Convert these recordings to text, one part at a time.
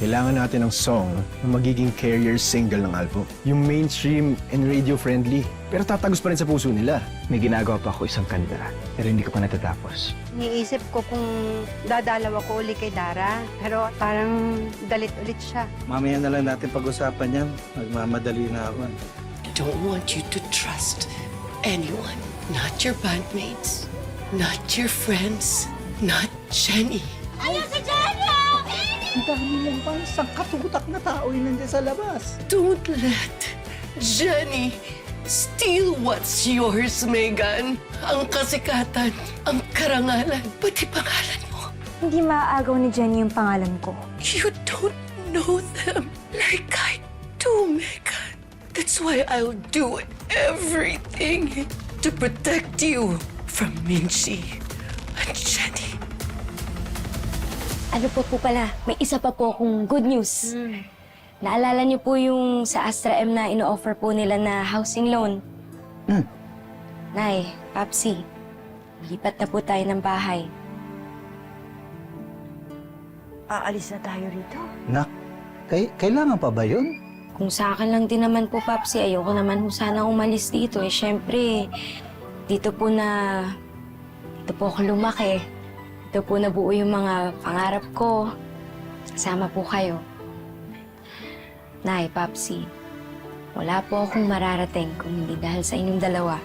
Kailangan natin ng song na magiging carrier single ng album. Yung mainstream and radio-friendly, pero tatagos pa rin sa puso nila. May ginagawa pa ako isang kanta, pero hindi ko pa natatapos. Iniisip ko kung dadalaw ako uli kay Dara, pero parang galit ulit siya. Mamaya na lang natin pag-usapan yan. Magmamadali na ako. I don't want you to trust anyone. Not your bandmates, not your friends, not Jenny. Ang dami lang ba? Isang katutak na tao yung nandiyan sa labas. Don't let Jenny steal what's yours, Megan. Ang kasikatan, ang karangalan, pati pangalan mo. Hindi maaagaw ni Jenny yung pangalan ko. You don't know them like I do, Megan. That's why I'll do everything to protect you from Minchi and Jenny. Ano po pala, may isa pa po akong good news. Naalala niyo po yung sa Astra M na ino-offer po nila na housing loan? Nay, Papsi, lipat na po tayo ng bahay. Aalis na tayo rito? Nak, kailangan pa ba yun? Kung sa akin lang din naman po, Papsi, ayoko naman po sana umalis dito. Eh, syempre, dito po ako lumaki. Dito po nabuo yung mga pangarap ko. Kasama po kayo. Nay, Papsi, wala po akong mararating kung hindi dahil sa inyong dalawa.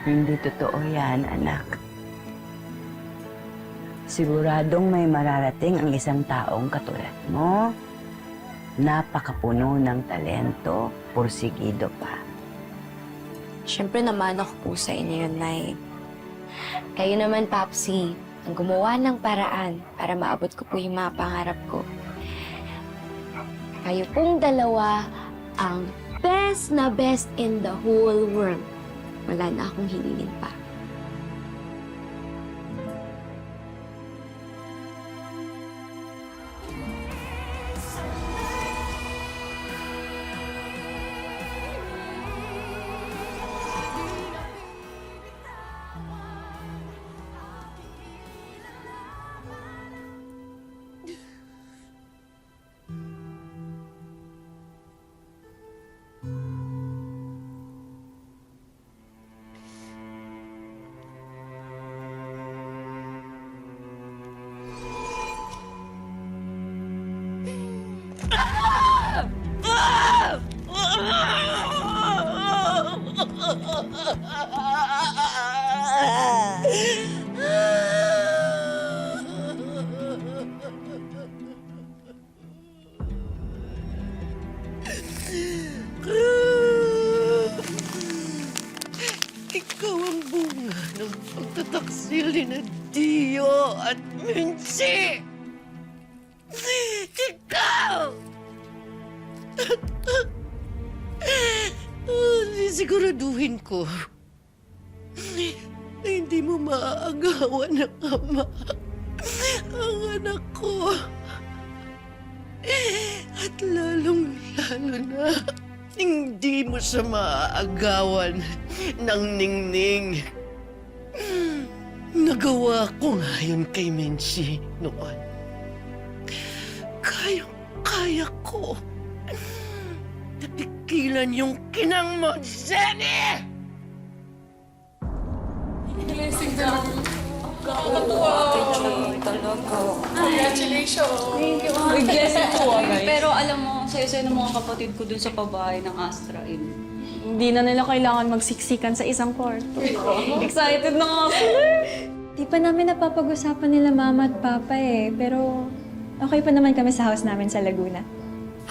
Hindi totoo yan, anak. Siguradong may mararating ang isang taong katulad mo. Napakapuno ng talento, porsigido pa. Siyempre naman ako po sa inyo yun, Nay. Kayo naman, Papsi, ang gumawa ng paraan para maabot ko po yung mga pangarap ko. Kayo pong dalawa ang best na best in the whole world. Wala na akong hilingin pa. Ikaw ang bunga ng pagtataksil ni na Dio at Minchi! Ikaw! Sisiguraduhin ko na hindi mo maaagawan ng ama ang anak ko. At lalong-lalo na hindi mo siya maaagawan ng ningning. Nagawa ko nga yun kay Minchi noon. Kaya ko. Napigilan yung kinang mo, Jenny! Pero alam mo, sayo-sayo ng mga kapatid ko dun sa pabahay ng Astra Inn. Hindi na nila kailangan magsiksikan sa isang kwarto. Excited na nga ako. Di pa namin napapag-usapan nila mama at papa eh. Pero okay pa naman kami sa house namin sa Laguna.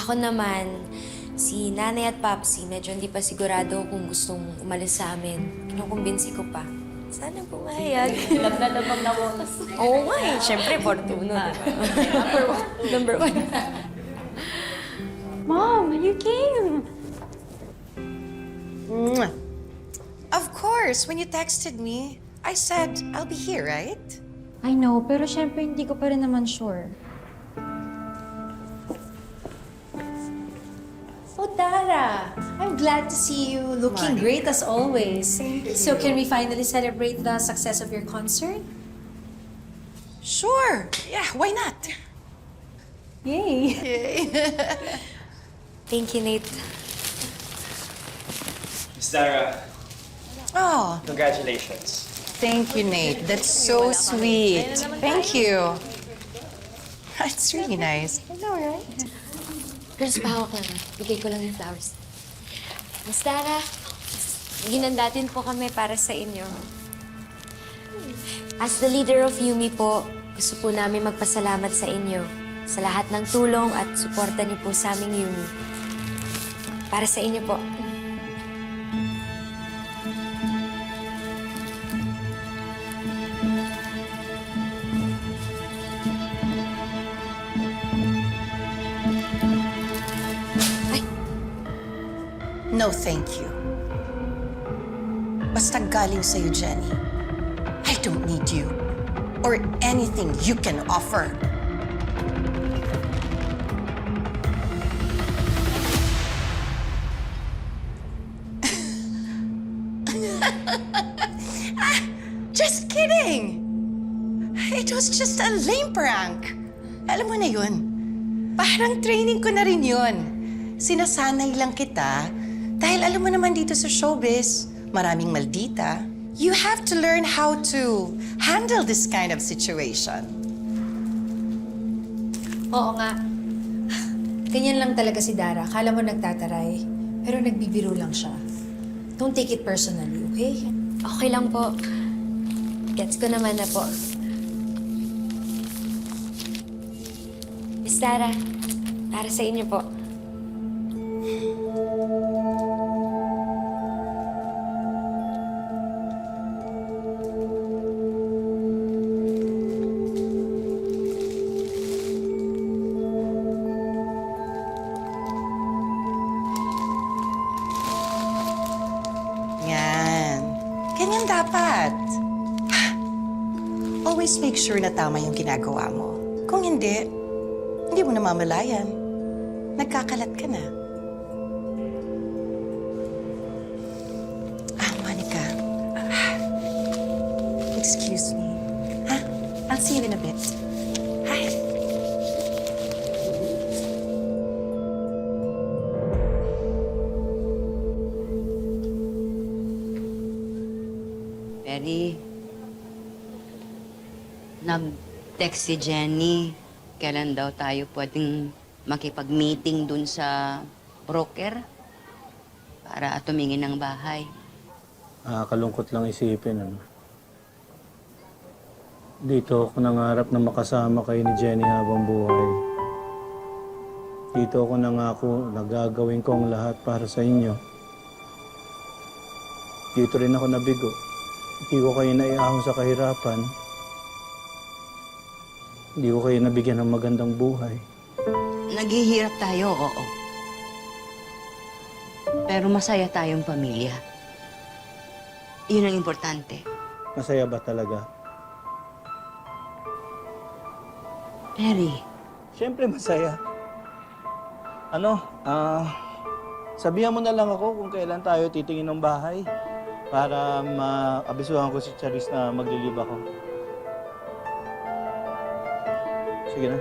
Ako naman, si Nanay at Papsi, medyo hindi pa sigurado kung gustong umalis sa amin. Kinukumbinsi ko pa. Sana pumayag. Labang na bonus. Oo nga eh. Siyempre, Fortuno, diba? Number one. Mom, you came! Of course, when you texted me, I said I'll be here, right? I know, pero syempre hindi ko pa rin naman sure. Oh, Dara, I'm glad to see you looking great as always. So can we finally celebrate the success of your concert? Sure. Yeah, why not? Yay! Thank you, Nate. Miss Dara, Oh, congratulations. thank you, Nate. That's so sweet. Thank you. It's really nice. Girls, pahawak lang. Bigay ko lang yung flowers. Miss Dara, ginandatin po kami para sa inyo. As the leader of Yumi po, gusto po namin magpasalamat sa inyo sa lahat ng tulong at suporta niyo po sa aming Yumi. Para sa inyo po. No, thank you. Basta galing sa'yo, Jenny. I don't need you or anything you can offer. Just kidding! It was just a lame prank. Alam mo na yun. Parang training ko na rin yun. Sinasanay lang kita dahil alam mo naman dito sa showbiz, maraming maldita. You have to learn how to handle this kind of situation. Oo nga. Ganyan lang talaga si Dara. Kala mo nagtataray, pero nagbibiro lang siya. Don't take it personally, okay? Okay lang po. Gets ko naman na po. Miss Dara, para sa inyo po. Yan. Ganyan dapat. Always make sure na tama yung ginagawa mo. Kung hindi mo namamalayan. Nagkakalat ka na. Monica. Excuse me. I'll see you in a bit. Hi. Perry, nag-text si Jenny. Kailan daw tayo pwedeng makipag-meeting dun sa broker para tumingin ng bahay. Nakakalungkot lang isipin, ano. Dito ako nangarap na makasama kayo ni Jenny habang buhay. Dito ako nangako na gagawin ko ang lahat para sa inyo. Dito rin ako nabigo. Hindi ko kayo naiahon sa kahirapan. Hindi ko kayo nabigyan ng magandang buhay. Naghihirap tayo, oo. Pero masaya tayong pamilya. Yun ang importante. Masaya ba talaga? Perry, Siyempre masaya. Sabihan mo na lang ako kung kailan tayo titingin ng bahay para maabisuhan ko si Charis na maglilib ako. Sige na.